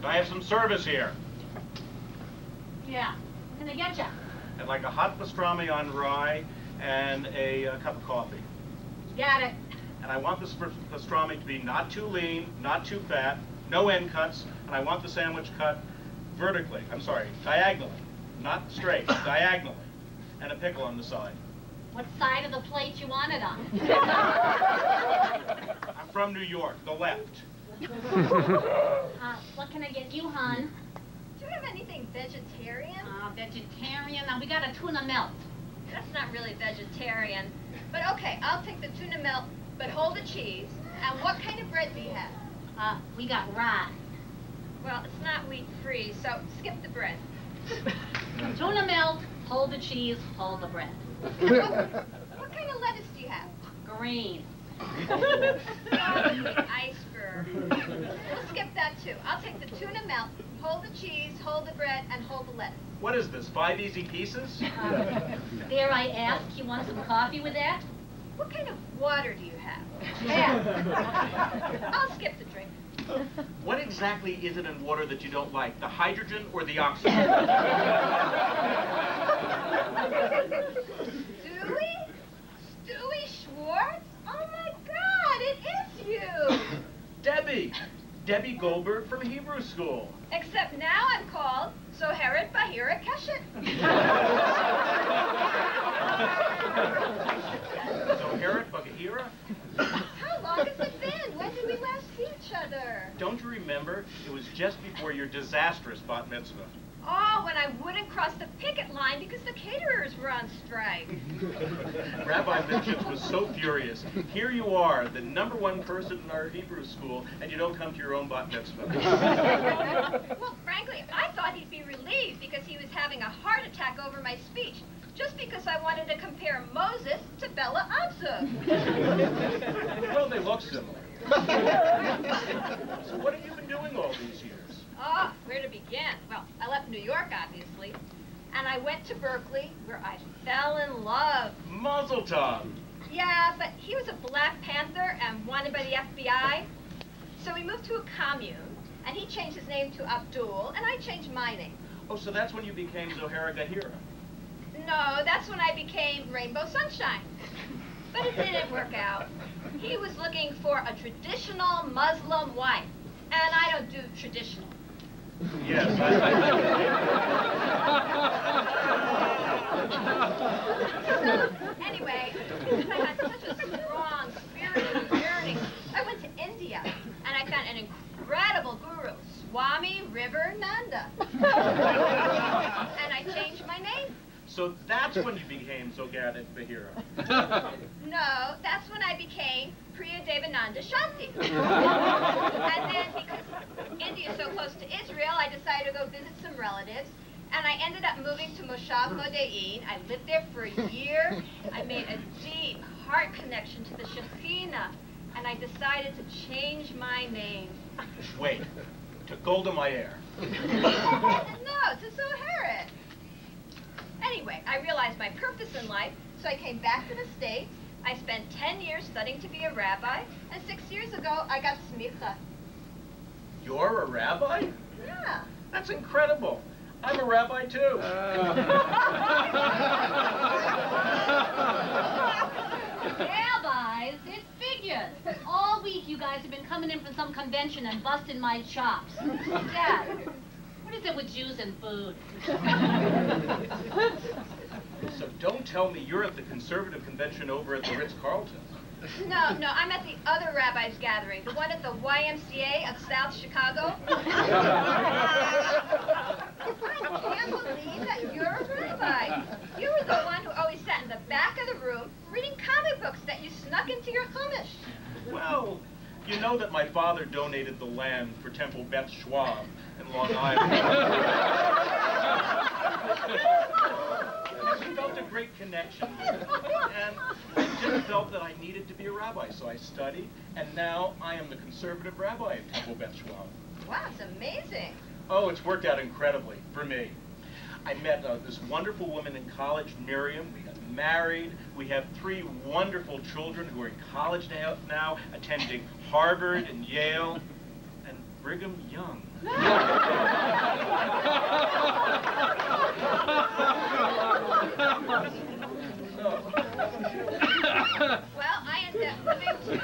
I have some service here. Yeah. What can I get you? I'd like a hot pastrami on rye and a cup of coffee. Got it. And I want this pastrami to be not too lean, not too fat, no end cuts, and I want the sandwich cut vertically. I'm sorry, diagonally. Not straight, diagonally. And a pickle on the side. What side of the plate you want it on? I'm from New York, the left. What can I get you, hon? Do you have anything vegetarian? Vegetarian? Now, we got a tuna melt. That's not really vegetarian. But okay, I'll take the tuna melt, but hold the cheese. And what kind of bread do you have? We got rye. Well, it's not wheat-free, so skip the bread. Tuna melt, hold the cheese, hold the bread. What kind of lettuce do you have? Green. Iceberg. We'll skip that too. I'll take the tuna melt, hold the cheese, hold the bread, and hold the lettuce. What is this, 5 easy pieces? Dare I ask, you want some coffee with that? What kind of water do you have? Yeah. I'll skip the drink. What exactly is it in water that you don't like, the hydrogen or the oxygen? Stewie Schwartz? Oh my God, it is you! Debbie Goldberg from Hebrew school. Except now I'm called Zoheret Bahira Keshet. Zoheret Bahira? How long has it been? When did we last see each other? Don't you remember? It was just before your disastrous bat mitzvah. Oh, when I wouldn't cross the picket line because the caterers were on strike. Rabbi Lipschitz was so furious. Here you are, the #1 person in our Hebrew school, and you don't come to your own bat mitzvah. Well, frankly, I thought he'd be relieved because he was having a heart attack over my speech, just because I wanted to compare Moses to Bella Abzug. Well, they look similar. So what have you been doing all these years? Oh, where to begin? Well, I left New York, obviously, and I went to Berkeley, where I fell in love. Mazel tov. Yeah, but he was a Black Panther and wanted by the FBI. So we moved to a commune, and he changed his name to Abdul, and I changed my name. Oh, so that's when you became Zoheret Gahira. No, that's when I became Rainbow Sunshine. But it didn't work out. He was looking for a traditional Muslim wife, and I don't do traditional. Yes, Anyway, I had such a strong spiritual yearning. I went to India, and I found an incredible guru, Swami River-Nanda. And I changed my name. So that's when you became Zoheret Bahira. No, that's when I became Priya Devananda Shanti. And then, because India is so close to Israel, I decided to go visit some relatives. And I ended up moving to Moshav Modein. I lived there for a year. I made a deep heart connection to the Shekhinah. And I decided to change my name. Wait, to Golda Meir. No, to Zoheret. Anyway, I realized my purpose in life, so I came back to the States. I spent 10 years studying to be a rabbi, and 6 years ago, I got smicha. You're a rabbi? Yeah. That's incredible. I'm a rabbi, too. Rabbis, it figures. All week you guys have been coming in from some convention and busting my chops. Dad, what is it with Jews and food? So don't tell me you're at the conservative convention over at the Ritz-Carlton. No, I'm at the other rabbis' gathering, the one at the YMCA of South Chicago. I can't believe that you're a rabbi. You were the one who always sat in the back of the room reading comic books that you snuck into your chumash. Well, you know that my father donated the land for Temple Beth Schwab in Long Island. I felt a great connection with it, and I just felt that I needed to be a rabbi, so I studied, and now I am the conservative rabbi at Temple Beth Schwab. Wow, it's amazing. Oh, it's worked out incredibly for me. I met this wonderful woman in college, Miriam. We got married. We have 3 wonderful children who are in college now, attending Harvard and Yale and Brigham Young. Well, I ended up moving to Big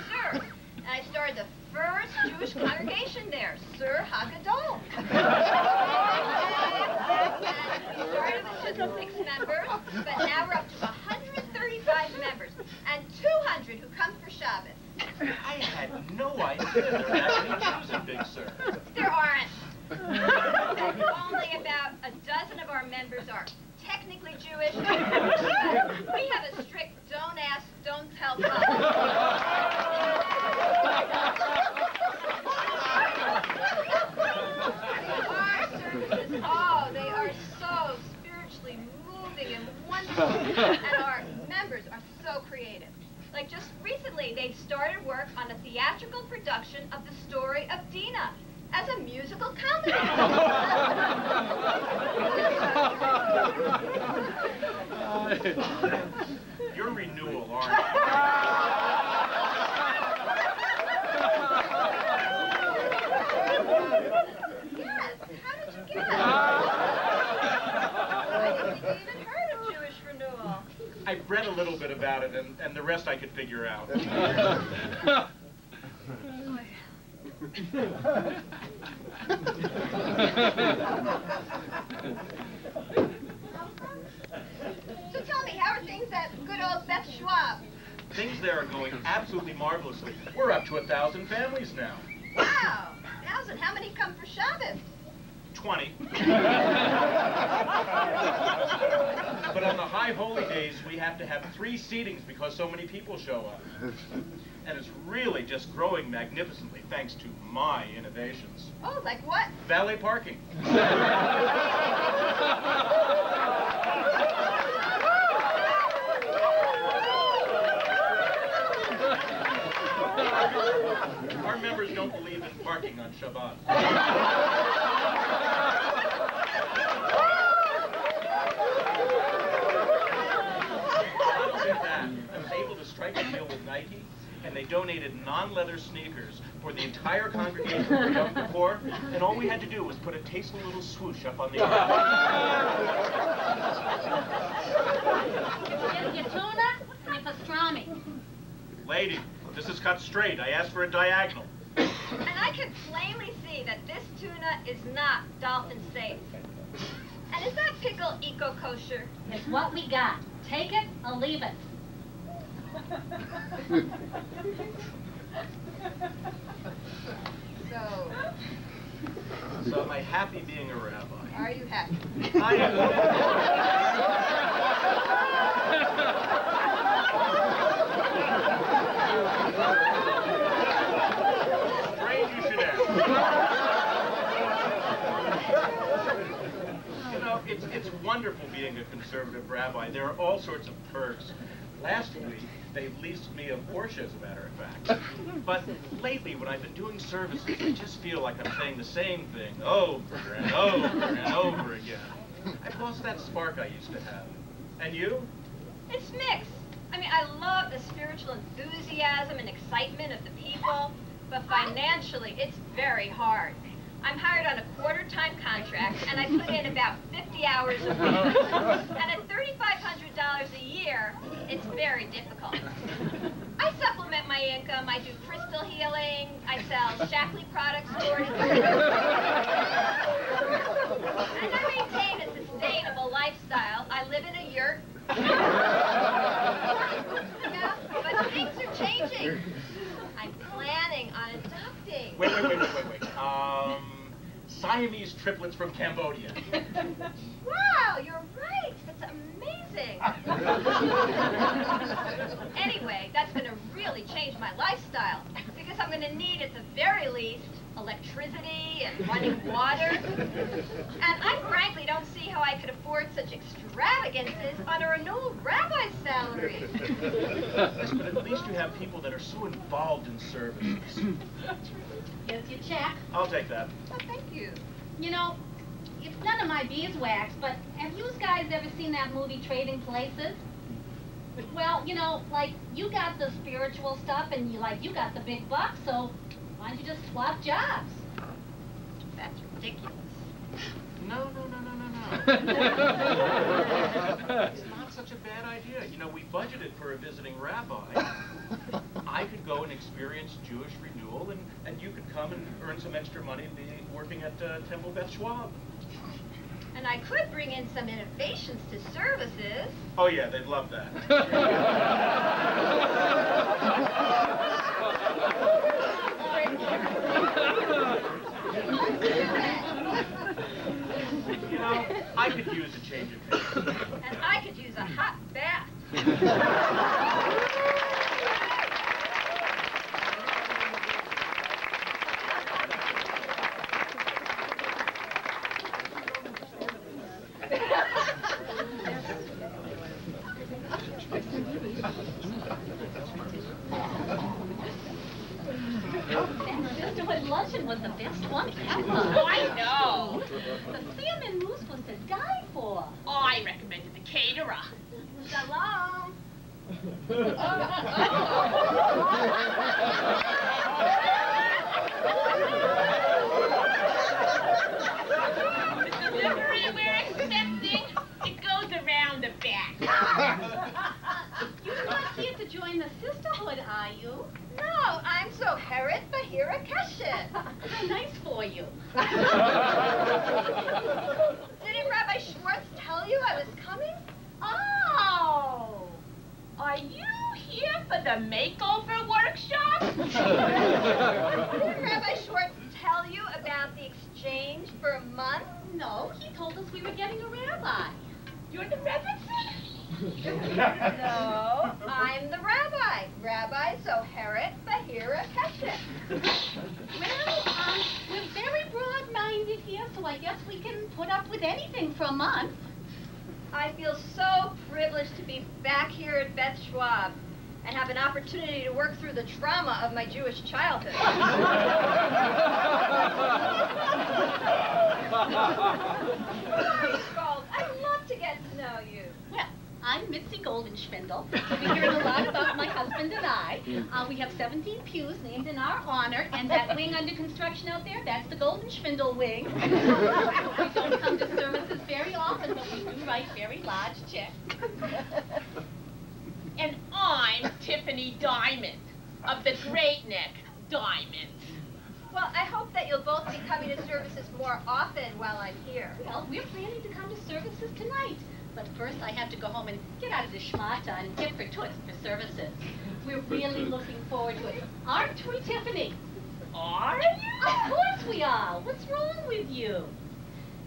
Sur, and I started the first Jewish congregation there, Sur Hagadol. We started with just 6 members, but now we're up to 135 members, and 200 who come for Shabbos. I had no idea there were that many Jews in Big Sur. There aren't. Only about a dozen of our members are technically Jewish. We have a strict don't ask, don't tell policy. Our services, oh, they are so spiritually moving and wonderful, and our members are so creative. Like just recently, they started work on a theatrical production of the story of Dena as a musical comedy. Your renewal, aren't you? Yes, how did you get it? I didn't think you even heard of Jewish renewal. I read a little bit about it, and the rest I could figure out. So tell me, how are things at good old Beth Schwab? Things there are going absolutely marvelously. We're up to 1,000 families now. Wow, 1,000. How many come for Shabbos? 20. But on the high holy days, we have to have 3 seatings because so many people show up. And it's really just growing magnificently thanks to my innovations. Oh, like what? Valet parking. Our members don't believe in parking on Shabbat. Not only that, I was able to strike a deal with Nike, and they donated non-leather sneakers for the entire congregation for Yom Kippur, and all we had to do was put a tasteful little swoosh up on the end. Your tuna and your pastrami. Lady, this is cut straight. I asked for a diagonal. And I can plainly see that this tuna is not dolphin safe. And is that pickle eco-kosher? It's what we got. Take it or leave it. So am I happy being a rabbi? Are you happy? I am. Strange you should ask. You know, it's wonderful being a conservative rabbi. There are all sorts of perks. Last week, they leased me a Porsche, as a matter of fact. But lately, when I've been doing services, I just feel like I'm saying the same thing over and over and over again. I've lost that spark I used to have. And you? It's mixed. I mean, I love the spiritual enthusiasm and excitement of the people, but financially, it's very hard. I'm hired on a quarter-time contract, and I put in about 50 hours a week. And at $3,500 a year, it's very difficult. I supplement my income. I do crystal healing. I sell Shackley products stored in and I maintain a sustainable lifestyle. I live in a yurt. Yeah, but things are changing. I'm planning on adopting. Wait. Siamese triplets from Cambodia. Wow, you're right. That's amazing. Anyway, that's going to really change my lifestyle because I'm going to need, at the very least, electricity and running water. And I frankly don't see how I could afford such extravagances on a renewal rabbi's salary. Yes, but at least you have people that are so involved in services. Here's your check. I'll take that. Well, thank you. You know, it's none of my beeswax, but have you guys ever seen that movie Trading Places? Well, you know, like, you got the spiritual stuff and you got the big bucks, so why don't you just swap jobs? That's ridiculous. No. It's not such a bad idea. You know, we budgeted for a visiting rabbi. I could go and experience Jewish renewal, and you could come and earn some extra money and be working at Temple Beth Schwab. And I could bring in some innovations to services. Oh yeah, they'd love that. You know, I could use a change of pace. And I could use a hot bath. Sisterhood luncheon was the best one ever. Oh, I know. The salmon mousse was to die for. Oh, I recommended the caterer. Shalom. The delivery we're expecting, it goes around the back. You're not here to join the sisterhood, are you? No, I'm so Heret Bahira Keshet. How nice for you. Didn't Rabbi Schwartz tell you I was coming? Oh, are you here for the makeover workshop? Didn't Rabbi Schwartz tell you about the exchange for a month? No, he told us we were getting a rabbi. You're the Rebbe? No, I'm the rabbi. Rabbi Zoheret Bahira Keshet. Well, we're very broad-minded here, so I guess we can put up with anything for a month. I feel so privileged to be back here at Beth Schwab and have an opportunity to work through the trauma of my Jewish childhood. I'd love to get to know you. Well, I'm Mitzi Goldenschwindel. You'll be hearing a lot about my husband and I. We have 17 pews named in our honor, and that wing under construction out there, that's the Goldenschwindel wing. We don't come to services very often, but we do write very large checks. And I'm Tiffany Diamond of the Great Neck Diamond. Well, I hope that you'll both be coming to services more often while I'm here. Well, we're planning to come to services tonight. But first I have to go home and get out of the schmata and tip for toots for services. We're really looking forward to it. Aren't we, Tiffany? Are you? Of course we are. What's wrong with you?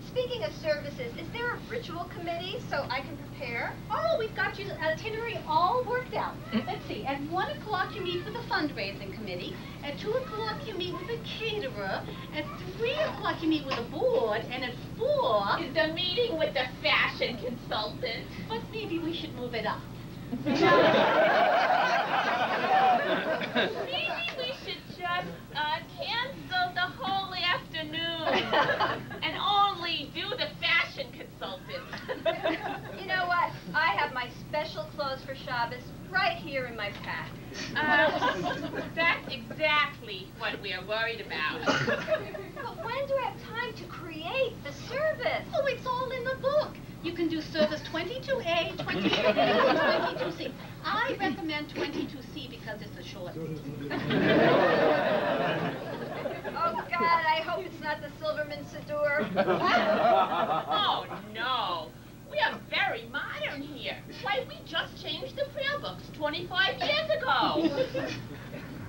Speaking of services, is there a ritual committee so I can prepare? Oh, we've got your itinerary all worked out. Let's see, at 1 o'clock you meet with the fundraising committee, at 2 o'clock you meet with the caterer, at 3 o'clock you meet with the board, and at 4... Is the meeting with the fashion consultant? But maybe we should move it up. Maybe we should just cancel the whole afternoon and only do the fashion consultant. You know what? I have my special clothes for Shabbos right here in my pack. That's exactly what we are worried about. But when do I have time to create the service? Oh, it's all in the book. You can do service 22A, 22B, and 22C. I recommend 22C because it's the shortest. Oh, God, I hope it's not the Silverman Siddur. Oh, no. We are very modern here. Why, we just changed the prayer books 25 years ago.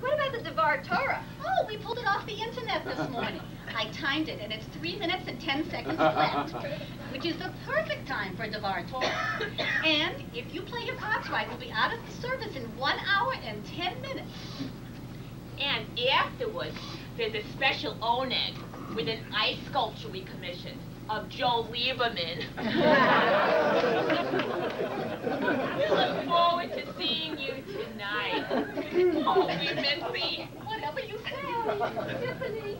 What about the Devar Torah? Oh, we pulled it off the internet this morning. I timed it, and it's 3 minutes and 10 seconds left, which is the perfect time for Devar Torah. And if you play your parts right, we'll be out of the service in 1 hour and 10 minutes. And afterwards, there's a special oneg with an ice sculpture we commissioned of Joe Lieberman. We look forward to seeing you tonight. Oh, we miss you. Whatever you say, Tiffany.